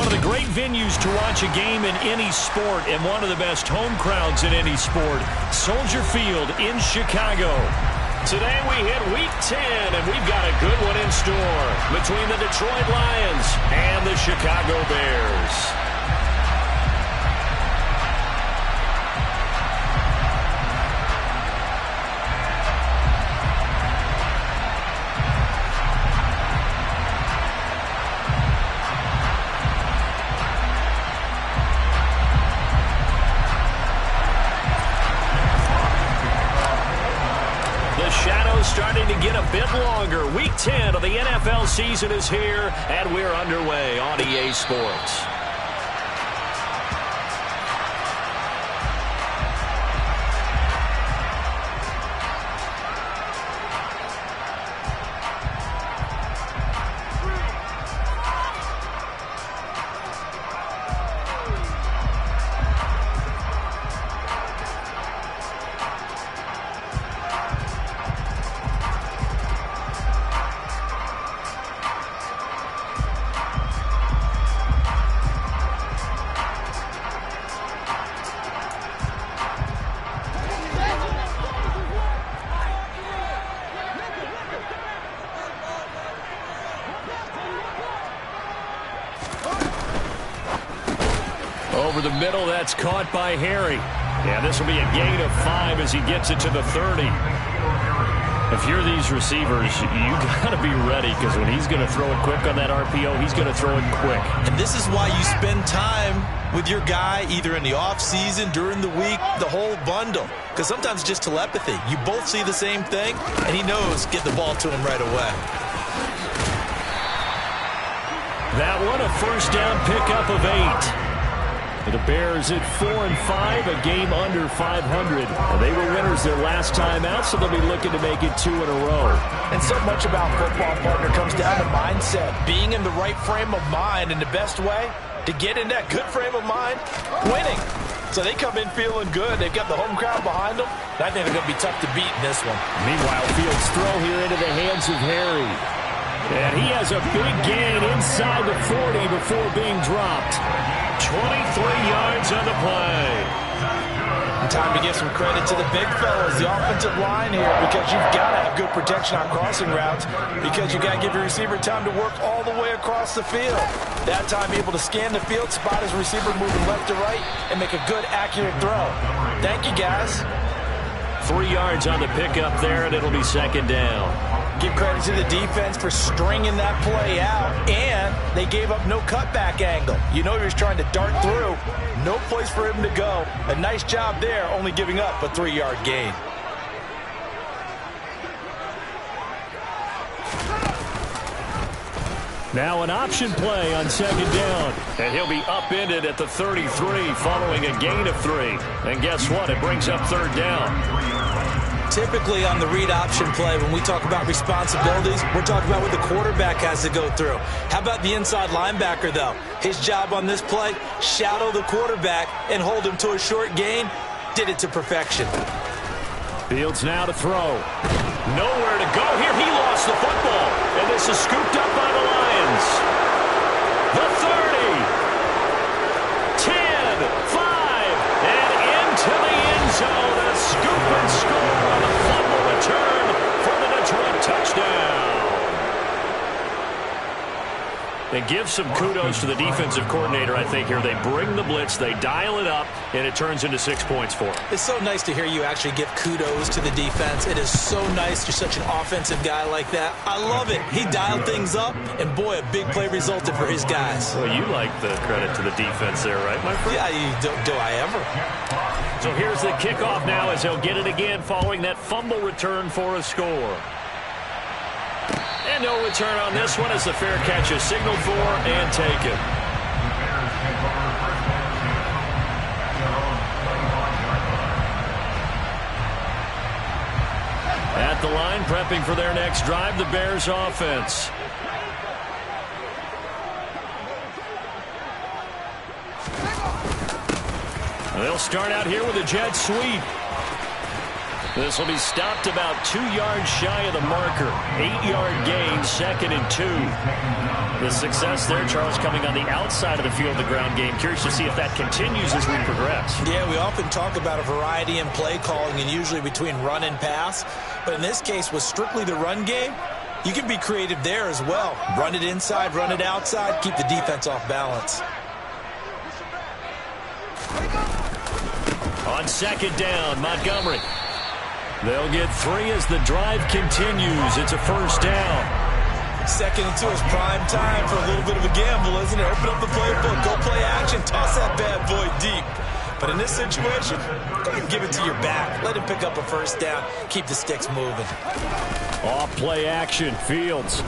of the great venues to watch a game in any sport and one of the best home crowds in any sport, Soldier Field in Chicago. Today we hit Week 10, and we've got a good one in store between the Detroit Lions and the Chicago Bears. Starting to get a bit longer. Week 10 of the NFL season is here, and we're underway on EA Sports. Over the middle, that's caught by Harry. Yeah, this will be a gain of 5 as he gets it to the 30. If you're these receivers, you got to be ready, because when he's going to throw it quick on that RPO, he's going to throw it quick. And this is why you spend time with your guy, either in the offseason, during the week, the whole bundle. Because sometimes it's just telepathy. You both see the same thing, and he knows get the ball to him right away. That one, a first down pickup of 8. The Bears at 4-5, a game under 500. And they were winners their last time out, so they'll be looking to make it 2 in a row. And so much about football, partner, comes down to mindset. Being in the right frame of mind, and the best way to get in that good frame of mind, winning. So they come in feeling good. They've got the home crowd behind them. I think they're going to be tough to beat in this one. Meanwhile, Fields' throw here into the hands of Harry. And he has a big gain inside the 40 before being dropped. 23 yards on the play. And time to give some credit to the big fellas, the offensive line here, because you've got to have good protection on crossing routes, because you've got to give your receiver time to work all the way across the field. That time, able to scan the field, spot his receiver moving left to right, and make a good, accurate throw. Thank you, guys. 3 yards on the pickup there, and it'll be second down. Give credit to the defense for stringing that play out, and they gave up no cutback angle. You know he was trying to dart through. No place for him to go. A nice job there, only giving up a 3-yard gain. Now an option play on second down, and he'll be upended at the 33 following a gain of 3. And guess what? It brings up third down. Typically on the read option play, when we talk about responsibilities, we're talking about what the quarterback has to go through. How about the inside linebacker, though? His job on this play, shadow the quarterback and hold him to a short gain. Did it to perfection. Fields now to throw. Nowhere to go here. He lost the football, and this is scooped up by the Lions. The 30, 10, 5, and into the end zone. A scoop and score on the fumble return for the Detroit touchdown. And give some kudos to the defensive coordinator, I think, here. They bring the blitz, they dial it up, and it turns into 6 points for them. It's so nice to hear you actually give kudos to the defense. It is so nice. You're such an offensive guy like that. I love it. He dialed things up, and boy, a big play resulted for his guys. Well, you like the credit to the defense there, right, my friend? Yeah, do I ever? So here's the kickoff now as he'll get it again following that fumble return for a score. And no return on this one as the fair catch is signaled for and taken. At the line, prepping for their next drive, the Bears offense. They'll start out here with a jet sweep. This will be stopped about 2 yards shy of the marker. 8-yard gain, 2nd and 2. The success there, Charles, coming on the outside of the field, the ground game. Curious to see if that continues as we progress. Yeah, we often talk about a variety in play calling and usually between run and pass. But in this case, with strictly the run game, you can be creative there as well. Run it inside, run it outside, keep the defense off balance. On second down, Montgomery. They'll get 3 as the drive continues. It's a first down. Second and 2 is prime time for a little bit of a gamble, isn't it? Open up the playbook, go play action, toss that bad boy deep. But in this situation, go ahead and give it to your back. Let him pick up a first down. Keep the sticks moving. Off play action, Fields.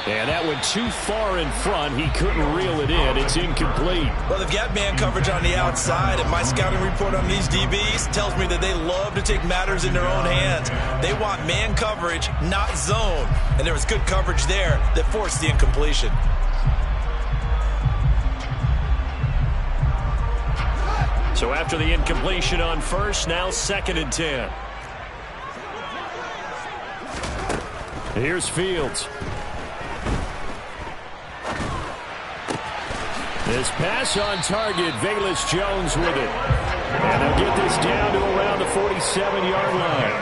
And that went too far in front. He couldn't reel it in. It's incomplete. Well, they've got man coverage on the outside, and my scouting report on these DBs tells me that they love to take matters in their own hands. They want man coverage, not zone. And there was good coverage there that forced the incompletion. So after the incompletion on first, now second and 10. Here's Fields. This pass on target, Velus Jones with it. And they'll get this down to around the 47-yard line.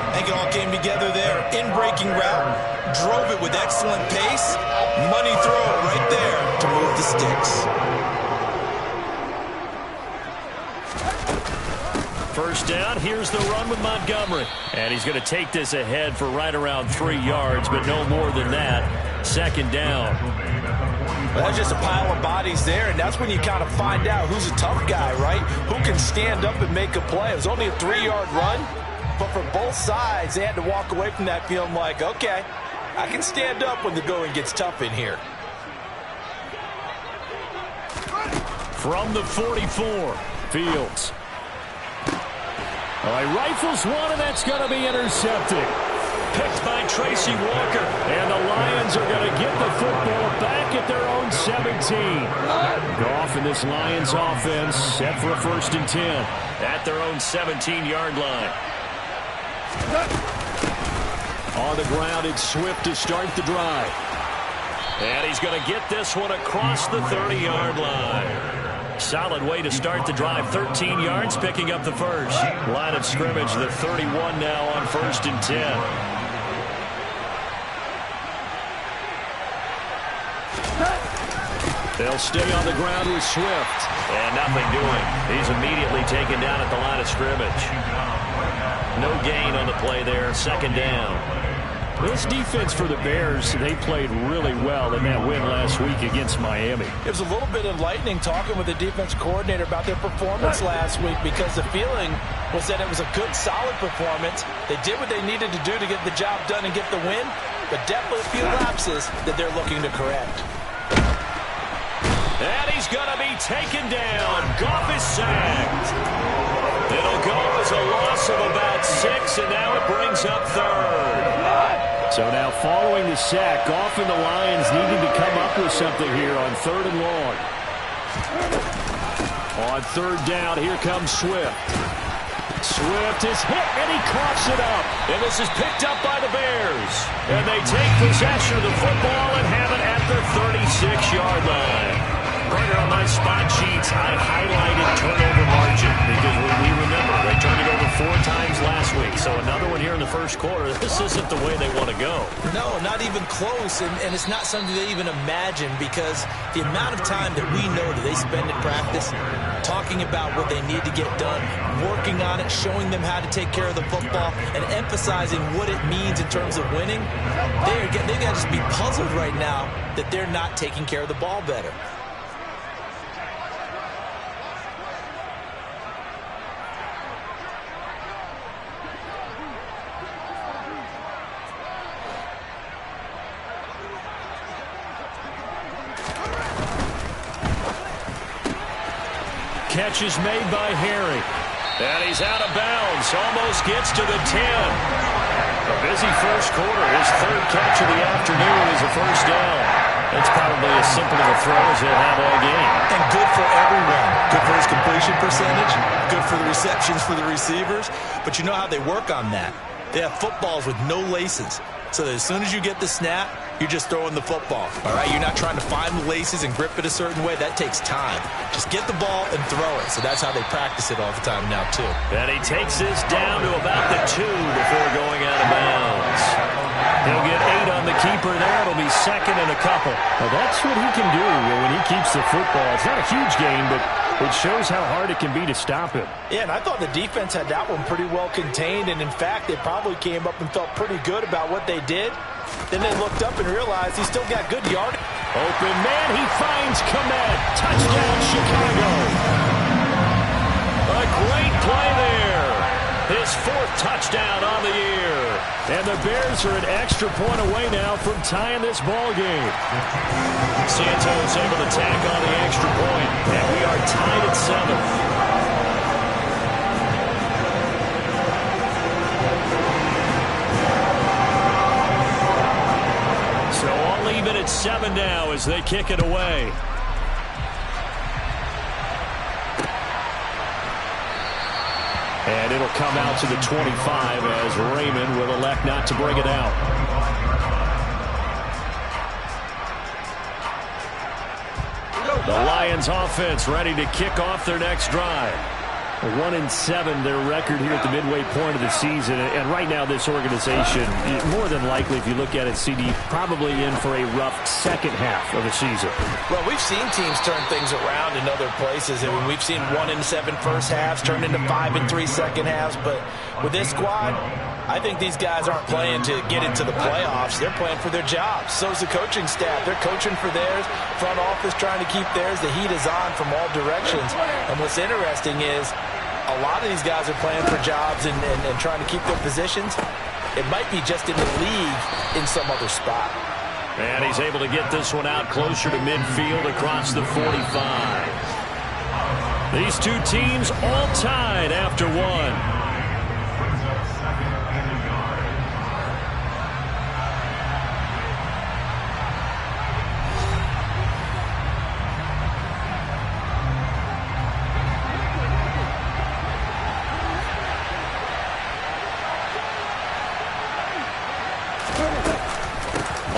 I think it all came together there. In-breaking route, drove it with excellent pace. Money throw right there to move the sticks. First down, here's the run with Montgomery. And he's going to take this ahead for right around 3 yards, but no more than that. Second down. Well, that's just a pile of bodies there, and that's when you kind of find out who's a tough guy, right? Who can stand up and make a play. It was only a 3-yard run, but for both sides, they had to walk away from that feeling like, okay, I can stand up when the going gets tough in here. From the 44, Fields. All right, rifles one, and that's going to be intercepted. Picked by Tracy Walker. And the Lions are going to get the football back at their own 17. Goff and this Lions offense set for a first and 10 at their own 17-yard line. On the ground, it's Swift to start the drive. And he's going to get this one across the 30-yard line. Solid way to start the drive. 13 yards, picking up the first. Line of scrimmage, the 31 now on first and 10. They'll stay on the ground with Swift. And nothing doing. He's immediately taken down at the line of scrimmage. No gain on the play there. Second down. This defense for the Bears, they played really well in that win last week against Miami. It was a little bit enlightening talking with the defense coordinator about their performance last week, because the feeling was that it was a good, solid performance. They did what they needed to do to get the job done and get the win, but definitely a few lapses that they're looking to correct. And he's going to be taken down. Goff is sacked. It'll go as a loss of about 6, and now it brings up third. So now following the sack, Goff and the Lions needing to come up with something here on third and long. On third down, here comes Swift. Swift is hit, and he coughs it up. And this is picked up by the Bears. And they take possession of the football and have it at their 36-yard line. Right on my spot sheets, I highlighted turnover margin because we remember they turned it over 4 times last week. So another one here in the first quarter. This isn't the way they want to go. No, not even close, and it's not something they even imagine, because the amount of time that we know that they spend in practice talking about what they need to get done, working on it, showing them how to take care of the football, and emphasizing what it means in terms of winning, they got to just be puzzled right now that they're not taking care of the ball better. Catch is made by Harry. And he's out of bounds. Almost gets to the 10. A busy first quarter. His third catch of the afternoon is a first down. It's probably as simple of a throw as he'll have all game. And good for everyone. Good for his completion percentage. Good for the receptions for the receivers. But you know how they work on that. They have footballs with no laces. so that as soon as you get the snap, you're just throwing the football. All right, you're not trying to find the laces and grip it a certain way. That takes time. Just get the ball and throw it. So that's how they practice it all the time now, too. And he takes this down to about the 2 before going out of bounds. He'll get 8 on the keeper there. It'll be second and a couple. Well, that's what he can do when he keeps the football. It's not a huge gain, but it shows how hard it can be to stop him. Yeah, and I thought the defense had that one pretty well contained, and in fact, they probably came up and felt pretty good about what they did. Then they looked up and realized he still got good yardage. Open man, he finds Kmet. Touchdown, Chicago. A great play there. His 4th touchdown on the year. And the Bears are an extra point away now from tying this ball game. Santos able to tack on the extra point, and we are tied at 7. So all even at 7 now as they kick it away. And it'll come out to the 25 as Raymond will elect not to bring it out. The Lions offense ready to kick off their next drive. 1-7 their record here at the midway point of the season, and right now this organization, more than likely if you look at it, CD, probably in for a rough second half of the season. Well, we've seen teams turn things around in other places. I mean, we've seen 1-7 first halves turn into 5-3 second halves, but with this squad, I think these guys aren't playing to get into the playoffs. They're playing for their jobs. So's the coaching staff. They're coaching for theirs. Front office trying to keep theirs. The heat is on from all directions. And what's interesting is a lot of these guys are playing for jobs and trying to keep their positions. It might be just in the league in some other spot. And he's able to get this one out closer to midfield across the 45. These two teams all tied after 1.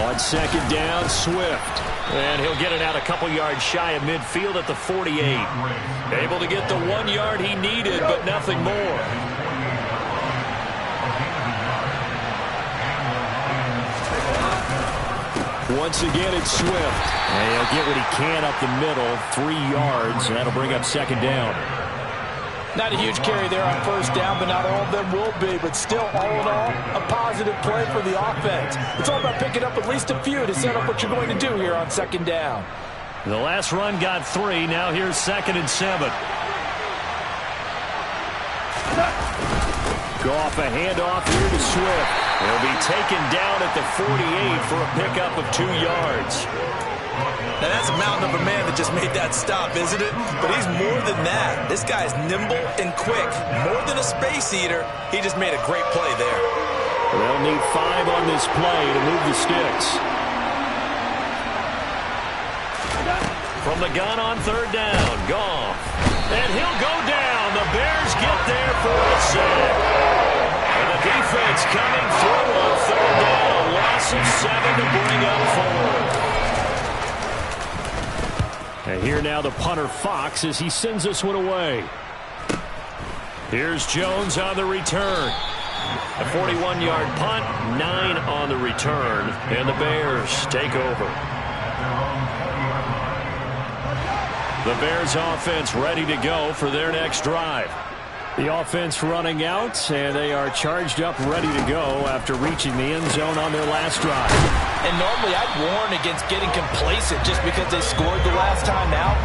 On second down, Swift. And he'll get it out a couple yards shy of midfield at the 48. Able to get the 1 yard he needed, but nothing more. Once again, it's Swift. And he'll get what he can up the middle, 3 yards, and that'll bring up second down. Not a huge carry there on first down, but not all of them will be. But still, all in all, a positive play for the offense. It's all about picking up at least a few to set up what you're going to do here on second down. The last run got 3. Now here's 2nd and 7. Goff a handoff here to Swift. He'll be taken down at the 48 for a pickup of 2 yards. Now, that's a mountain of a man that just made that stop, isn't it? But he's more than that. This guy's nimble and quick. More than a space eater, he just made a great play there. They'll need 5 on this play to move the sticks. From the gun on third down, Goff. And he'll go down. The Bears get there for a sack. And the defense coming through on third down. A loss of 7 to bring up 4. And here now the punter Fox as he sends this one away. Here's Jones on the return. A 41-yard punt, 9 on the return, and the Bears take over. The Bears offense ready to go for their next drive. The offense running out, and they are charged up, ready to go after reaching the end zone on their last drive. And normally I'd warn against getting complacent just because they scored the last time out.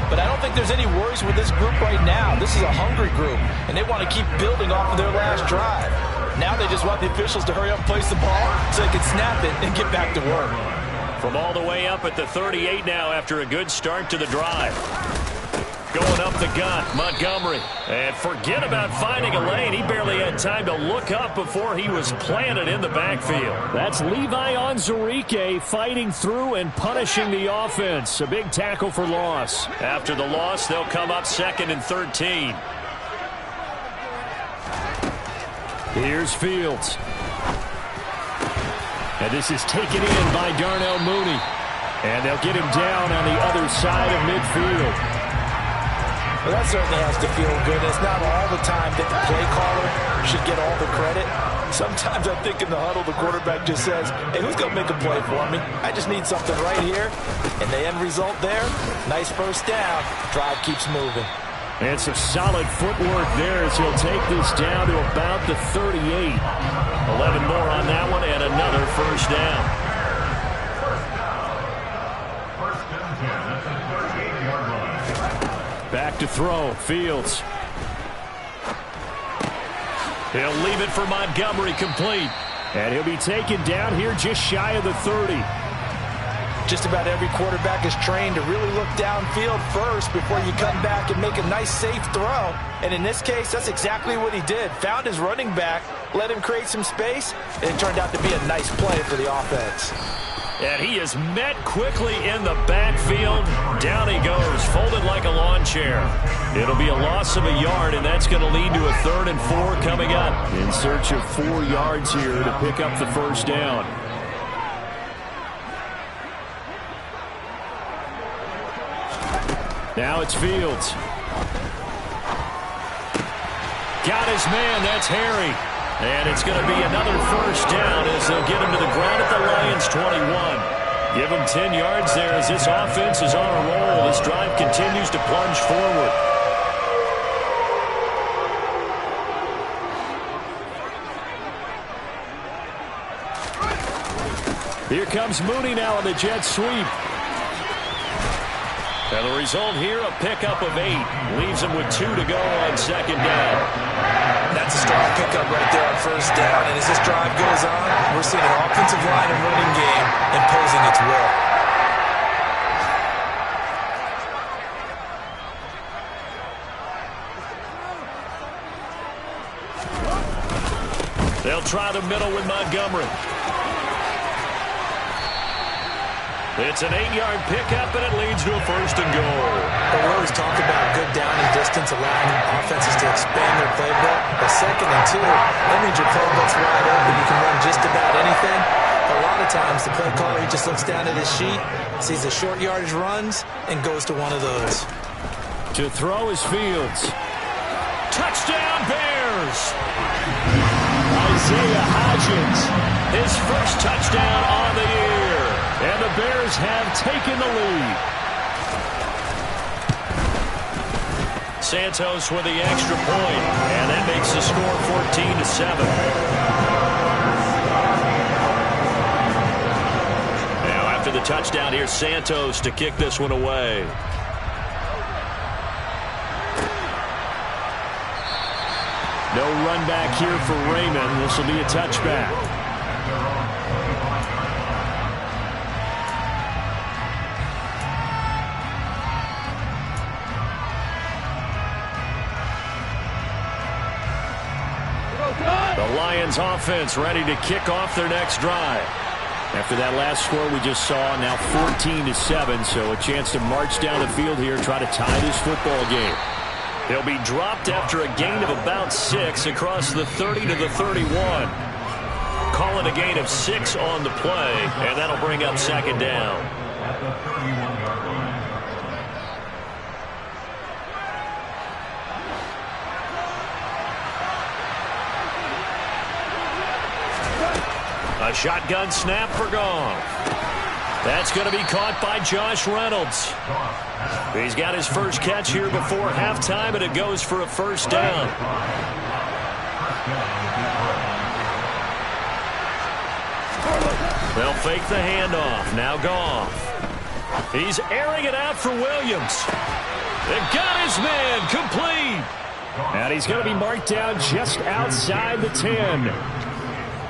But I don't think there's any worries with this group right now. This is a hungry group, and they want to keep building off of their last drive. Now they just want the officials to hurry up and place the ball so they can snap it and get back to work. From all the way up at the 38 now after a good start to the drive. Going up the gun, Montgomery. And forget about finding a lane. He barely had time to look up before he was planted in the backfield. That's Levi Onwuzurike fighting through and punishing the offense. A big tackle for loss. After the loss, they'll come up 2nd and 13. Here's Fields. And this is taken in by Darnell Mooney. And they'll get him down on the other side of midfield. Well, that certainly has to feel good. It's not all the time that the play caller should get all the credit. Sometimes I think in the huddle, the quarterback just says, hey, who's going to make a play for me? I just need something right here. And the end result there, nice first down. Drive keeps moving. And some solid footwork there as he'll take this down to about the 38. 11 more on that one and another first down. Back to throw, Fields. He'll leave it for Montgomery, complete. And he'll be taken down here just shy of the 30. Just about every quarterback is trained to really look downfield first before you come back and make a nice, safe throw. And in this case, that's exactly what he did. Found his running back, let him create some space, and it turned out to be a nice play for the offense. And he is met quickly in the backfield. Down he goes, folded like a lawn chair. It'll be a loss of a yard, and that's going to lead to a 3rd and 4 coming up. In search of 4 yards here to pick up the first down. Now it's Fields. Got his man, that's Harry. And it's going to be another first down as they'll get him to the ground at the Lions' 21. Give him 10 yards there as this offense is on a roll. This drive continues to plunge forward. Here comes Mooney now on the jet sweep. And the result here, a pickup of 8. Leaves him with 2 to go on second down. That's a strong pickup right there on first down. And as this drive goes on, we're seeing an offensive line and running game imposing its will. They'll try the middle with Montgomery. It's an 8-yard pickup, and it leads to a first and goal. Well, we always talk about good down and distance, allowing offenses to expand their playbook. But 2nd and 2, that means your playbook's wide open. You can run just about anything. A lot of times, the play caller, he just looks down at his sheet, sees the short yardage runs, and goes to one of those. To throw is Fields. Touchdown, Bears! Isaiah Hodgins, his first touchdown on the year. And the Bears have taken the lead. Santos with the extra point, and that makes the score 14-7. Now after the touchdown, here's Santos to kick this one away. No run back here for Raymond. This will be a touchback. The Lions offense ready to kick off their next drive. After that last score we just saw, now 14-7, so a chance to march down the field here, try to tie this football game. They'll be dropped after a gain of about 6 across the 30 to the 31. Call it a gain of 6 on the play, and that'll bring up second down. A shotgun snap for Goff. That's going to be caught by Josh Reynolds. He's got his first catch here before halftime, and it goes for a first down. They'll fake the handoff. Now Goff. He's airing it out for Williams. They've got his man complete. And he's going to be marked down just outside the 10.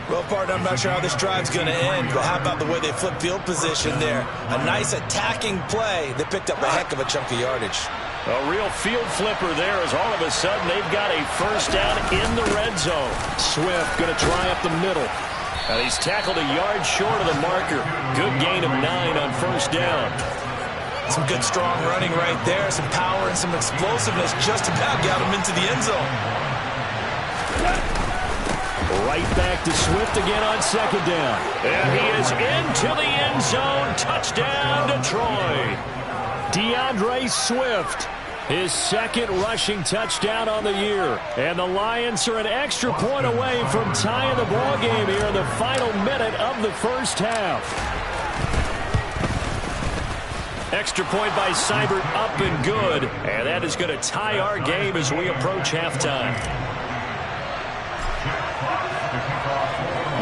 Well, partner, I'm not sure how this drive's going to end, but how about the way they flip field position there? A nice attacking play. They picked up a heck of a chunk of yardage. A real field flipper there as all of a sudden they've got a first down in the red zone. Swift going to try up the middle. And he's tackled a yard short of the marker. Good gain of 9 on first down. Some good strong running right there. Some power and some explosiveness just about got him into the end zone. Right back to Swift again on second down. And he is into the end zone. Touchdown, Detroit. DeAndre Swift, his second rushing touchdown on the year. And the Lions are an extra point away from tying the ball game here in the final minute of the first half. Extra point by Seibert, up and good. And that is going to tie our game as we approach halftime.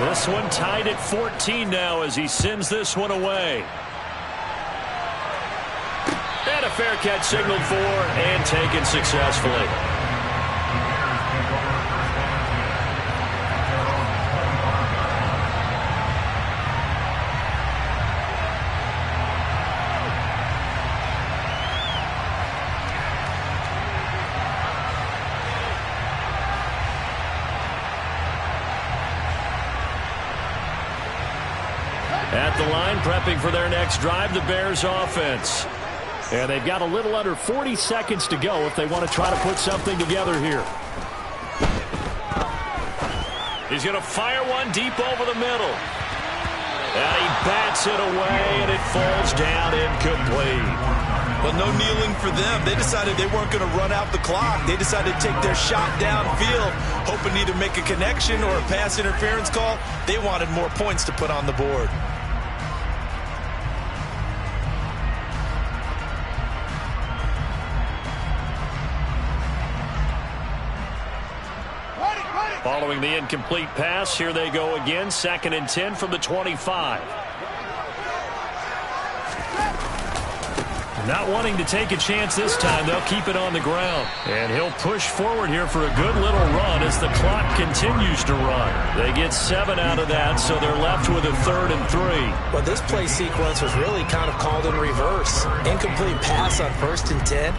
This one tied at 14 now as he sends this one away. And a fair catch signaled for and taken successfully. At the line, prepping for their next drive, the Bears offense. And they've got a little under 40 seconds to go if they want to try to put something together here. He's going to fire one deep over the middle. And he bats it away, and it falls down incomplete. Well, no kneeling for them. They decided they weren't going to run out the clock. They decided to take their shot downfield, hoping to either make a connection or a pass interference call. They wanted more points to put on the board. Following the incomplete pass, here they go again. 2nd and 10 from the 25. Not wanting to take a chance this time, they'll keep it on the ground. And he'll push forward here for a good little run as the clock continues to run. They get 7 out of that, so they're left with a 3rd and 3. Well, this play sequence was really kind of called in reverse. Incomplete pass on 1st and 10.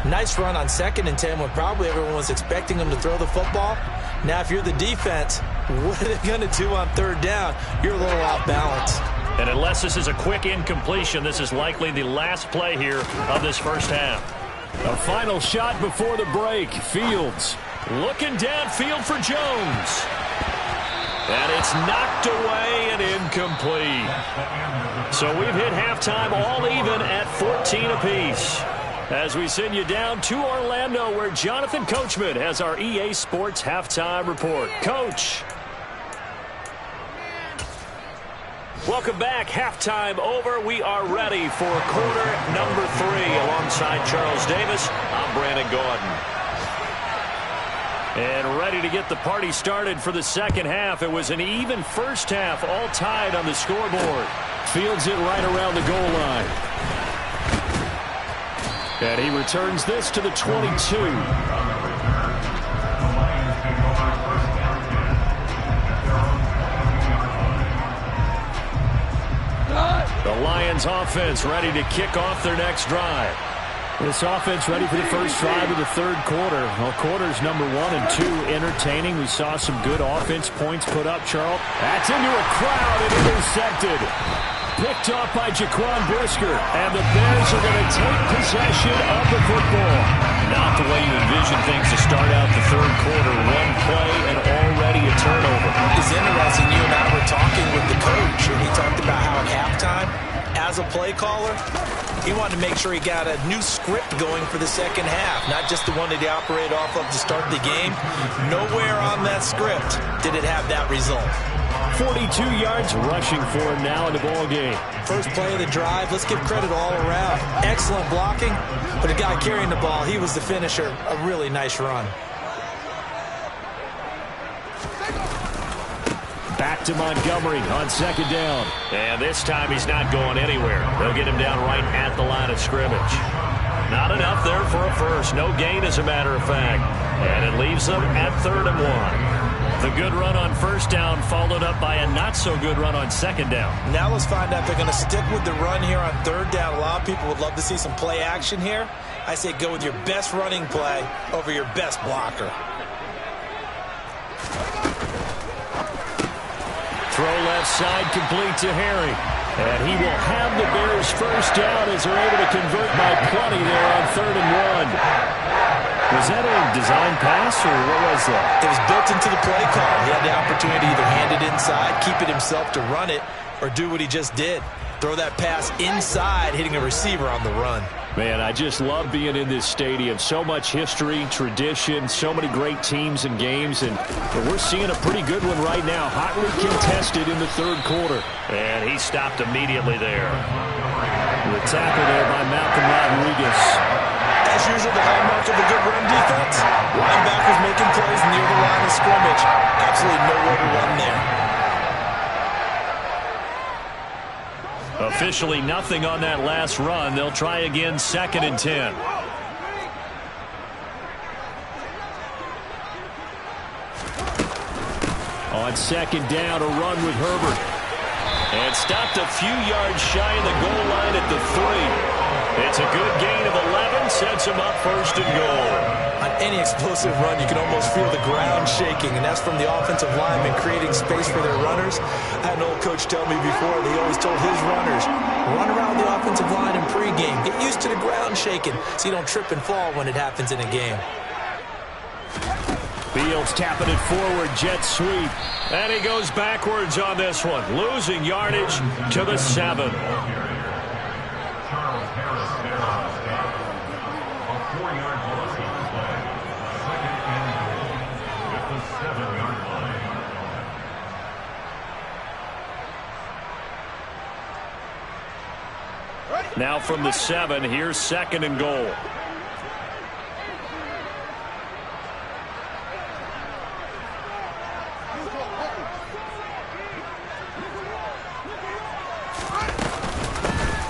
Nice run on 2nd and 10 when probably everyone was expecting them to throw the football. Now, if you're the defense, what are they going to do on 3rd down? You're a little off balance. And unless this is a quick incompletion, this is likely the last play here of this first half. A final shot before the break. Fields looking downfield for Jones. And it's knocked away and incomplete. So we've hit halftime all even at 14 apiece. As we send you down to Orlando, where Jonathan Coachman has our EA Sports Halftime Report. Coach. Welcome back. Halftime over. We are ready for quarter number 3. Alongside Charles Davis, I'm Brandon Gaudin. And ready to get the party started for the second half. It was an even first half, all tied on the scoreboard. Fields it right around the goal line. And he returns this to the 22. The Lions offense ready to kick off their next drive. This offense ready for the first drive of the 3rd quarter. Well, quarters number 1 and 2 entertaining. We saw some good offense points put up, Charles. That's into a crowd and intercepted. Picked off by Jaquan Brisker. And the Bears are going to take possession of the football. Not the way you envision things to start out the 3rd quarter. One play and already a turnover. It's interesting. You and I were talking with the coach, and he talked about how at halftime, as a play caller, he wanted to make sure he got a new script going for the second half, not just the one that he operated off of to start the game. Nowhere on that script did it have that result. 42 yards rushing for him now in the ball game. First play of the drive, let's give credit all around. Excellent blocking, but the guy carrying the ball, he was the finisher. A really nice run. Back to Montgomery on 2nd down. And this time he's not going anywhere. They'll get him down right at the line of scrimmage. Not enough there for a first. No gain, as a matter of fact. And it leaves them at 3rd and 1. The good run on 1st down followed up by a not-so-good run on 2nd down. Now let's find out if they're going to stick with the run here on 3rd down. A lot of people would love to see some play action here. I say go with your best running play over your best blocker. Throw left side complete to Harry. And he will have the Bears first down as they're able to convert by plenty there on 3rd and 1. Was that a design pass, or what was that? It was built into the play call. He had the opportunity to either hand it inside, keep it himself to run it, or do what he just did. Throw that pass inside, hitting a receiver on the run. Man, I just love being in this stadium. So much history, tradition, so many great teams and games, and we're seeing a pretty good one right now. Hotly contested in the third quarter. And he stopped immediately there. The tackle there by Malcolm Rodriguez. As usual, the hallmark of a good run defense, linebackers making plays near the line of scrimmage. Absolutely nowhere to run there. Officially nothing on that last run. They'll try again, 2nd and 10. On 2nd down, a run with Herbert. And stopped a few yards shy of the goal line at the 3. It's a good gain of 11, sets him up 1st and goal. On any explosive run, you can almost feel the ground shaking, and that's from the offensive linemen creating space for their runners. I had an old coach tell me before, he always told his runners, run around the offensive line in pregame. Get used to the ground shaking so you don't trip and fall when it happens in a game. Fields tapping it forward, jet sweep. And he goes backwards on this one, losing yardage to the 7. Now from the 7, here's 2nd and goal.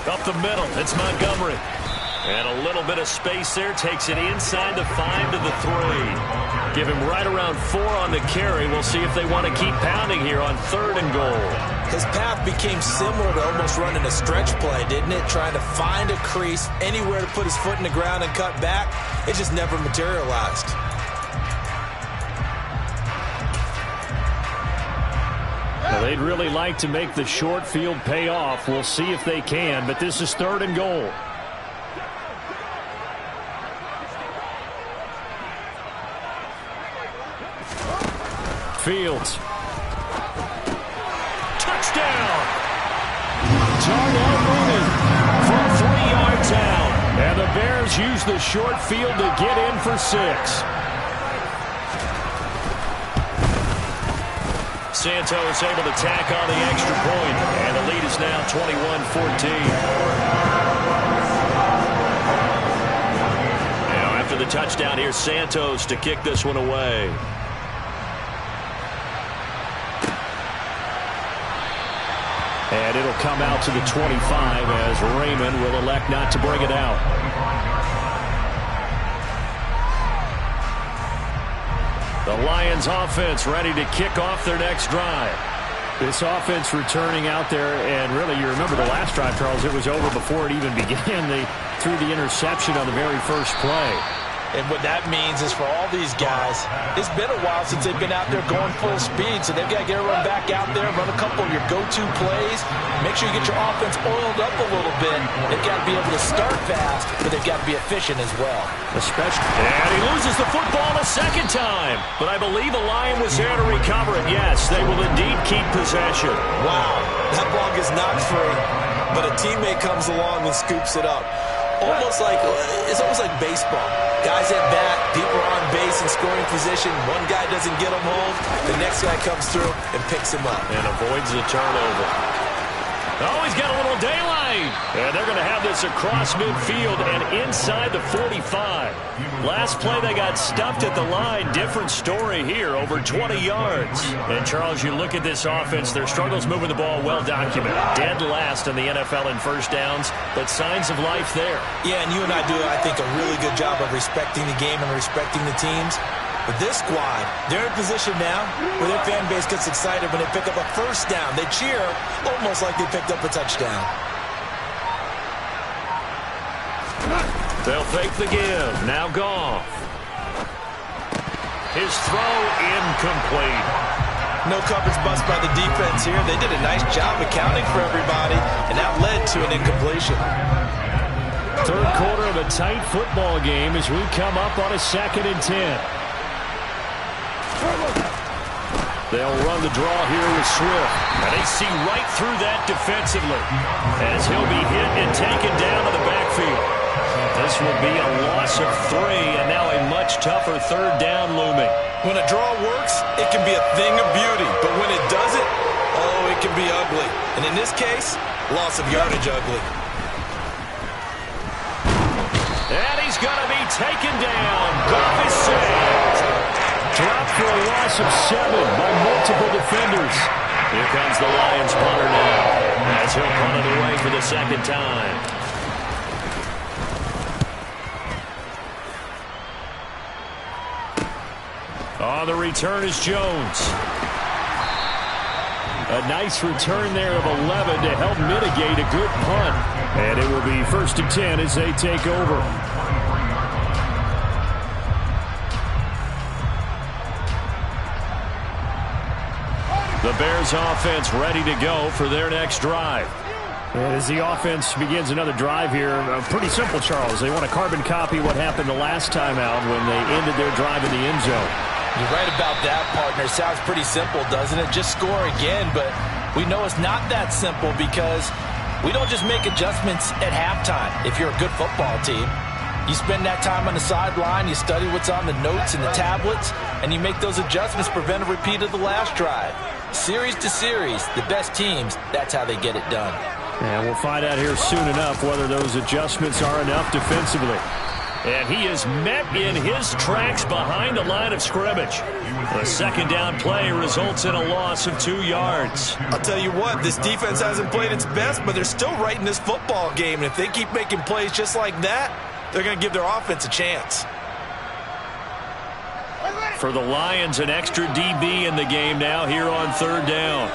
Up the middle, it's Montgomery. And a little bit of space there, takes it inside the 5 to the 3. Give him right around 4 on the carry. We'll see if they want to keep pounding here on 3rd and goal. His path became similar to almost running a stretch play, didn't it? Trying to find a crease, anywhere to put his foot in the ground and cut back. It just never materialized. Well, they'd really like to make the short field pay off. We'll see if they can, but this is 3rd and goal. Fields. Touchdown! Darnell Mooney from 3 yards out. And the Bears use the short field to get in for 6. Santos able to tack on the extra point, and the lead is now 21-14. Now after the touchdown, here's Santos to kick this one away. And it'll come out to the 25 as Raymond will elect not to bring it out. The Lions offense ready to kick off their next drive. This offense returning out there, and really you remember the last drive, Charles, it was over before it even began. They threw the interception on the very first play. And what that means is for all these guys, it's been a while since they've been out there going full speed, so they've got to get everyone back out there, run a couple of your go-to plays, make sure you get your offense oiled up a little bit. They've got to be able to start fast, but they've got to be efficient as well. And he loses the football a 2nd time, but I believe a Lion was there to recover it. Yes, they will indeed keep possession. Wow, that ball gets knocked free, but a teammate comes along and scoops it up. It's almost like baseball. Guys at bat, people are on base in scoring position. One guy doesn't get him home. The next guy comes through and picks him up. And avoids the turnover. Oh, he's got a little daylight. And they're going to have this across midfield and inside the 45. Last play they got stuffed at the line. Different story here, over 20 yards. And, Charles, you look at this offense, their struggles moving the ball well documented. Dead last in the NFL in first downs, but signs of life there. Yeah, and you and I do, I think, a really good job of respecting the game and respecting the teams. But this squad, they're in position now where their fan base gets excited when they pick up a first down. They cheer almost like they picked up a touchdown. They'll fake the give. Now Goff. His throw incomplete. No coverage bust by the defense here. They did a nice job accounting for everybody, and that led to an incompletion. Third quarter of a tight football game as we come up on a 2nd and 10. They'll run the draw here with Swift. And they see right through that defensively as he'll be hit and taken down to the backfield. This will be a loss of 3, and now a much tougher 3rd down looming. When a draw works, it can be a thing of beauty. But when it doesn't, oh, it can be ugly. And in this case, loss of yardage ugly. And he's going to be taken down. Goff is saved. Dropped for a loss of 7 by multiple defenders. Here comes the Lions punter now as he'll punt it away for the 2nd time. On the return is Jones. A nice return there of 11 to help mitigate a good punt. And it will be 1st and 10 as they take over. The Bears offense ready to go for their next drive. And as the offense begins another drive here, pretty simple, Charles. They want to carbon copy what happened the last time out when they ended their drive in the end zone. You're right about that, partner. Sounds pretty simple, doesn't it? Just score again, but we know it's not that simple because we don't just make adjustments at halftime if you're a good football team. You spend that time on the sideline, you study what's on the notes and the tablets, and you make those adjustments, prevent a repeat of the last drive. Series to series, the best teams, that's how they get it done. And we'll find out here soon enough whether those adjustments are enough defensively. And he is met in his tracks behind the line of scrimmage. The 2nd down play results in a loss of 2 yards. I'll tell you what, this defense hasn't played its best, but they're still right in this football game. And if they keep making plays just like that, they're going to give their offense a chance. For the Lions, an extra DB in the game now here on 3rd down.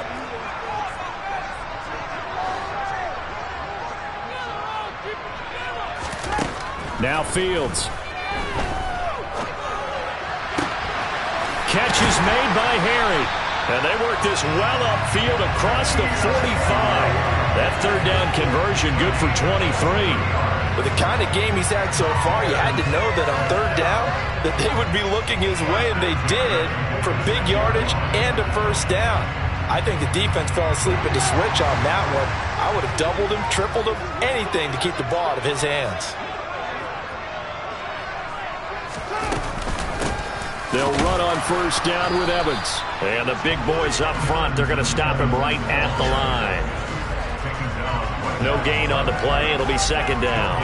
Now Fields. Catch is made by Harry. And they work this well upfield across the 45. That 3rd down conversion good for 23. With the kind of game he's had so far, you had to know that on 3rd down that they would be looking his way, and they did, for big yardage and a 1st down. I think the defense fell asleep at the switch on that one. I would have doubled him, tripled him, anything to keep the ball out of his hands. They'll run on 1st down with Evans. And the big boys up front, they're going to stop him right at the line. No gain on the play. It'll be 2nd down.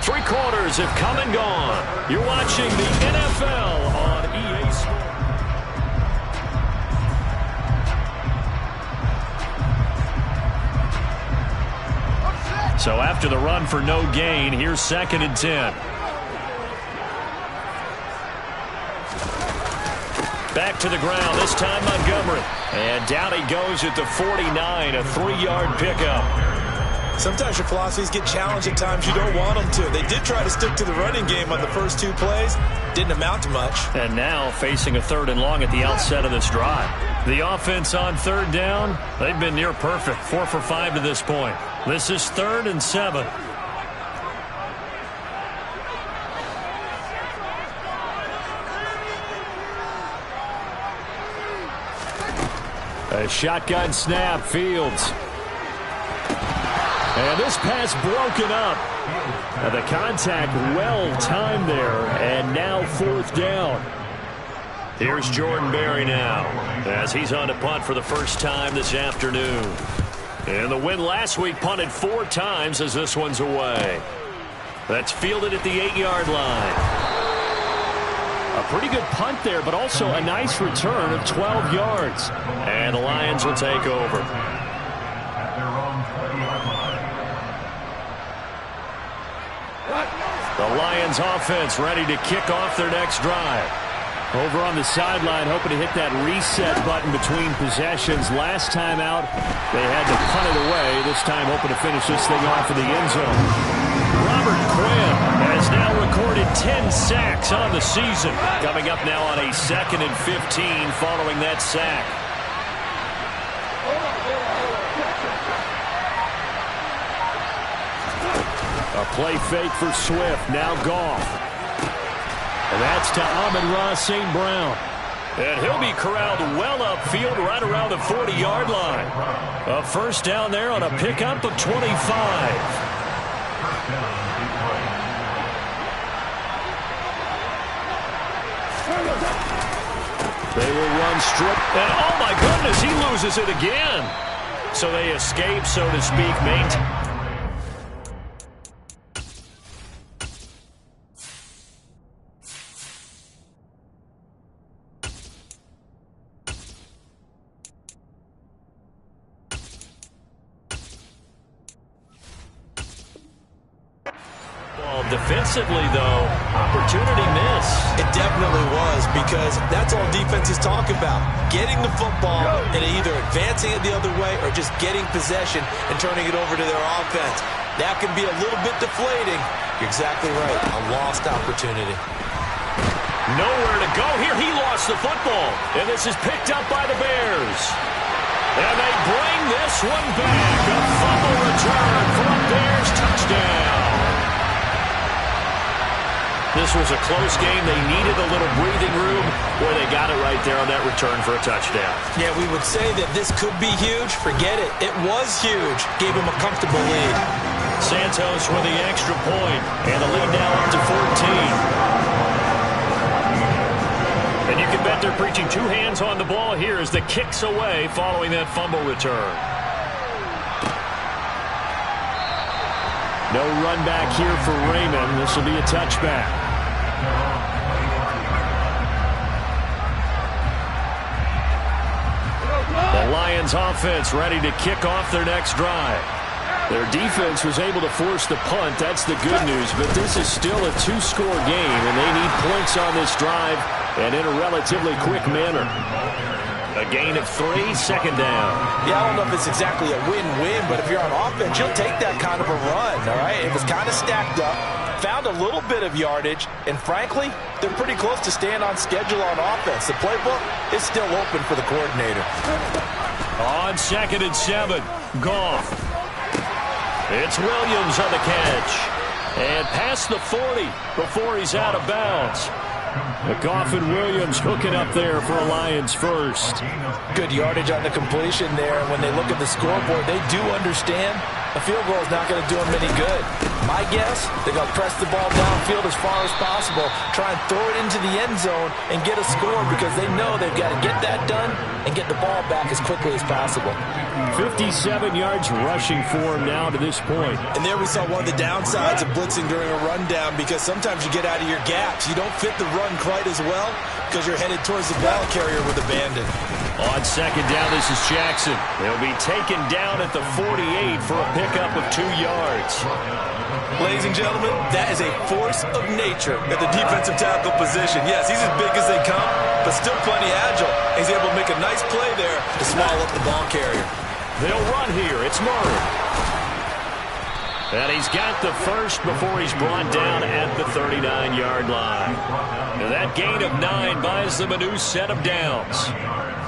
Three quarters have come and gone. You're watching the NFL on EA Sports. So after the run for no gain, here's 2nd and 10. Back to the ground, this time Montgomery. And down he goes at the 49, a 3-yard pickup. Sometimes your philosophies get challenged at times you don't want them to. They did try to stick to the running game on the first 2 plays. Didn't amount to much. And now facing a 3rd and long at the outset of this drive. The offense on 3rd down, they've been near perfect. 4 for 5 to this point. This is 3rd and 7. A shotgun snap, Fields. And this pass broken up. And the contact well timed there. And now 4th down. Here's Jordan Berry now as he's on to punt for the first time this afternoon. And the win last week punted 4 times as this one's away. That's fielded at the 8-yard line. A pretty good punt there, but also a nice return of 12 yards. And the Lions will take over. The Lions offense ready to kick off their next drive. Over on the sideline, hoping to hit that reset button between possessions. Last time out, they had to punt it away. This time, hoping to finish this thing off in the end zone. Robert Quinn has now recorded 10 sacks on the season. Coming up now on a 2nd and 15 following that sack. play fake for Swift. Now Goff. And that's to Amon-Ra St. Brown. And he'll be corralled well upfield right around the 40-yard line. A first down there on a pickup of 25. They will run strip. And oh my goodness, he loses it again. So they escape, so to speak, mate. Defensively, though, opportunity miss. It definitely was, because that's all defenses talk about. Getting the football and either advancing it the other way or just getting possession and turning it over to their offense. That can be a little bit deflating. You're exactly right. A lost opportunity. Nowhere to go here. He lost the football. And this is picked up by the Bears. And they bring this one back. A fumble return for a Bears touchdown. This was a close game. They needed a little breathing room. Boy, they got it right there on that return for a touchdown. Yeah, we would say that this could be huge. Forget it. It was huge. Gave him a comfortable lead. Santos with the extra point. And the lead now up to 14. And you can bet they're preaching two hands on the ball here as the kick's away following that fumble return. No run back here for Raymond. This will be a touchback. The Lions offense ready to kick off their next drive. Their defense was able to force the punt. That's the good news. But this is still a two-score game, and they need points on this drive and in a relatively quick manner. A gain of 3, second down. Yeah, I don't know if it's exactly a win-win, but if you're on offense, you'll take that kind of a run, all right? It was kind of stacked up, found a little bit of yardage, and frankly, they're pretty close to staying on schedule on offense. The playbook is still open for the coordinator. On 2nd and 7, Goff. It's Williams on the catch. And past the 40 before he's out of bounds. Goff and Williams hooking up there for a Lions first. Good yardage on the completion there. When they look at the scoreboard, they do understand a field goal is not going to do them any good. My guess, they're going to press the ball downfield as far as possible, try and throw it into the end zone and get a score because they know they've got to get that done and get the ball back as quickly as possible. 57 yards rushing for him now to this point. And there we saw one of the downsides of blitzing during a rundown, because sometimes you get out of your gaps. You don't fit the run quite as well because you're headed towards the ball carrier with abandon. On 2nd down, this is Jackson. He'll be taken down at the 48 for a pickup of 2 yards. Ladies and gentlemen, that is a force of nature at the defensive tackle position. Yes, he's as big as they come, but still plenty agile. He's able to make a nice play there to swallow up the ball carrier. They'll run here. It's Murray. And he's got the first before he's brought down at the 39-yard line. Now that gain of 9 buys them a new set of downs.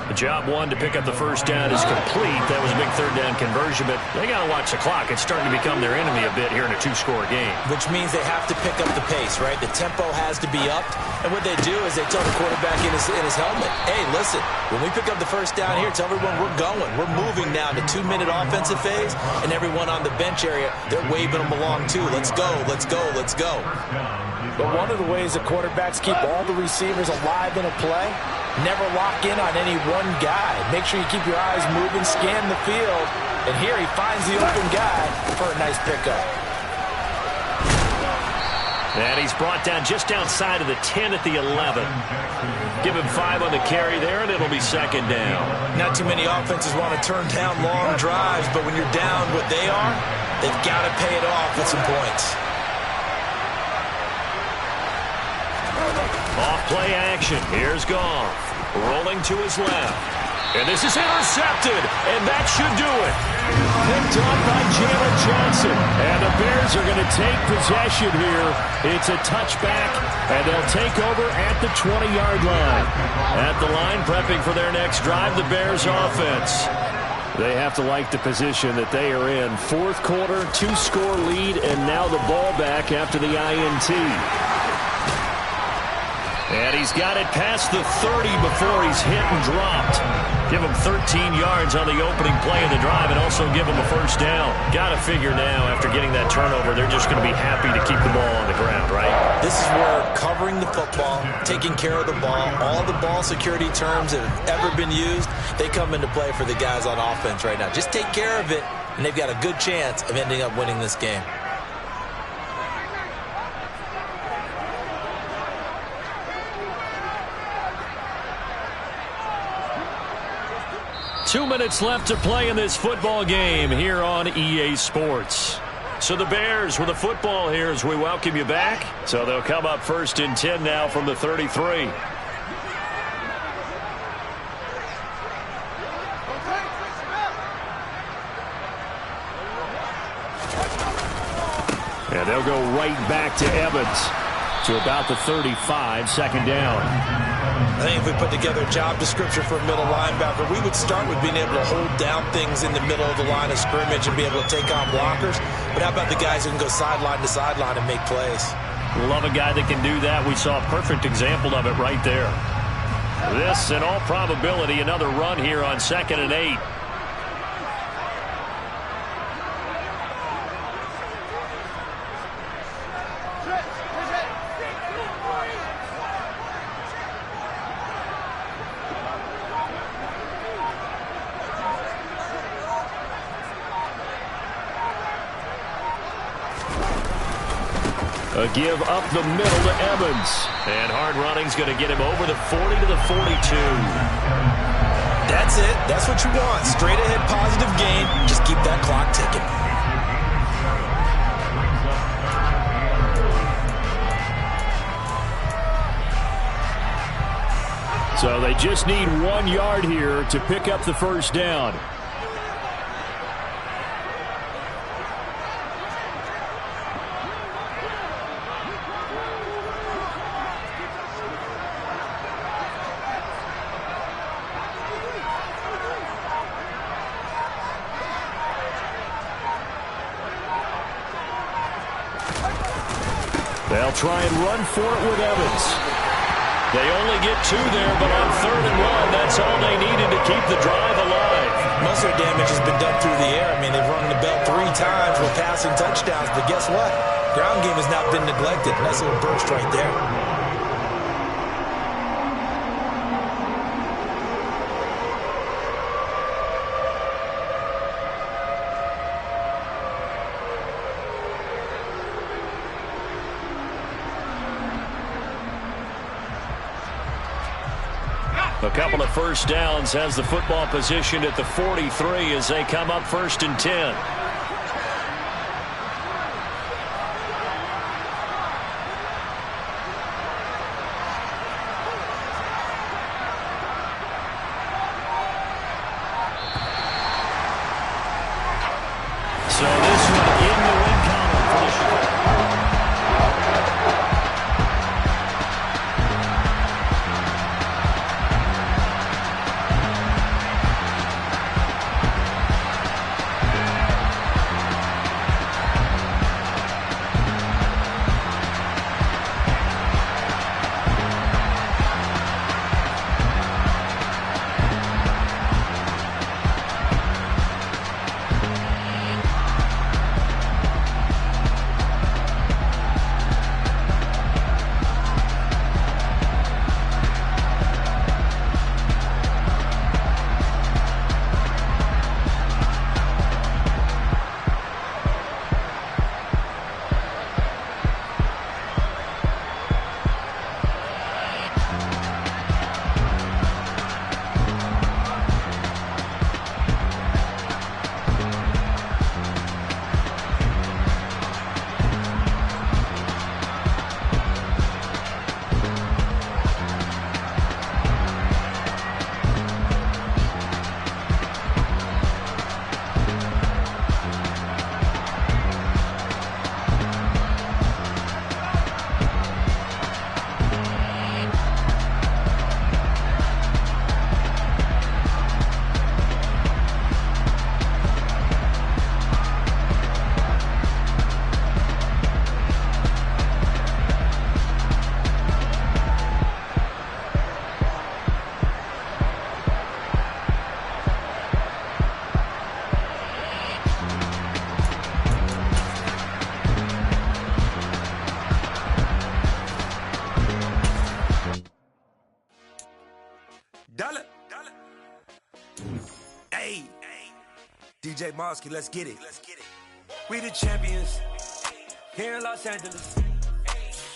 The job one to pick up the first down is complete. That was a big third down conversion, but they got to watch the clock. It's starting to become their enemy a bit here in a two-score game. Which means they have to pick up the pace, right? The tempo has to be upped. And what they do is they tell the quarterback in his helmet, hey, listen, when we pick up the first down here, tell everyone we're going. We're moving now to 2-minute offensive phase, and everyone on the bench area, they're waving them along too. Let's go, let's go, let's go. But one of the ways the quarterbacks keep all the receivers alive in a play, never lock in on any one guy. Make sure you keep your eyes moving, scan the field. And here he finds the open guy for a nice pickup. And he's brought down just outside of the 10 at the 11. Give him 5 on the carry there, and it'll be second down. Not too many offenses want to turn down long drives, but when you're down what they are, they've got to pay it off with some points. Off play action. Here's Goff. Rolling to his left. And this is intercepted. And that should do it. Picked off by Jalen Johnson. And the Bears are going to take possession here. It's a touchback. And they'll take over at the 20-yard line. At the line, prepping for their next drive, the Bears offense. They have to like the position that they are in. Fourth quarter, 2-score lead, and now the ball back after the INT. And he's got it past the 30 before he's hit and dropped. Give him 13 yards on the opening play of the drive and also give him a first down. Got to figure now, after getting that turnover, they're just going to be happy to keep the ball on the ground, right? This is where covering the football, taking care of the ball, all the ball security terms that have ever been used, they come into play for the guys on offense right now. Just take care of it, and they've got a good chance of ending up winning this game. Two minutes left to play in this football game here on EA Sports. So the Bears with the football here as we welcome you back. So they'll come up 1st and 10 now from the 33. And they'll go right back to Evans to about the 35, second down. I think if we put together a job description for a middle linebacker, we would start with being able to hold down things in the middle of the line of scrimmage and be able to take on blockers. But how about the guys who can go sideline to sideline and make plays? Love a guy that can do that. We saw a perfect example of it right there. This, in all probability, another run here on 2nd and 8. A give up the middle to Evans. And hard running's going to get him over the 40 to the 42. That's it. That's what you want. Straight ahead positive gain. Just keep that clock ticking. So they just need 1 yard here to pick up the first down. They'll try and run for it with Evans. They only get 2 there, but on 3rd and 1, that's all they needed to keep the drive alive. Most of their damage has been done through the air. I mean, they've rung the bell 3 times with passing touchdowns, but guess what? Ground game has not been neglected. Nice little burst right there. A couple of first downs has the football position at the 43 as they come up 1st and 10. So this one in the win column for the Chicago. Dollar. Hey. DJ Mosky, let's get it. We the champions here in Los Angeles.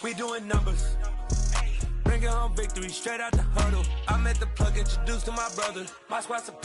We doing numbers. Bringing home victory straight out the huddle. I met the plug, introduced to my brother. My squad's superior.